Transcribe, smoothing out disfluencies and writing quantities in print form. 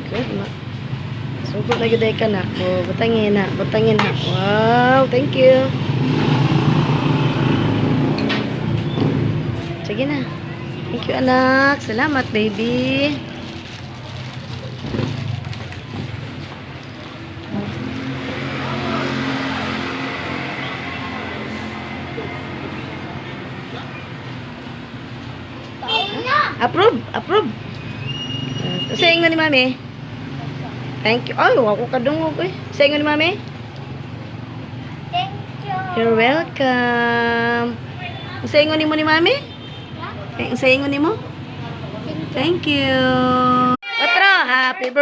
Good, ma. Sugod na gud ka na. Oh, butangin na, butangin na. Wow, thank you. Sige na. Thank you, anak. Salamat, baby. Approve, approve. Sa ingon ni mami. Thank you. Ay, ako kadungog eh. Sa ingon ni mami. Thank you. You're welcome. Sa ingon ni mo ni mami? Sa ingon ni mo? Thank you. Otro, happy birthday.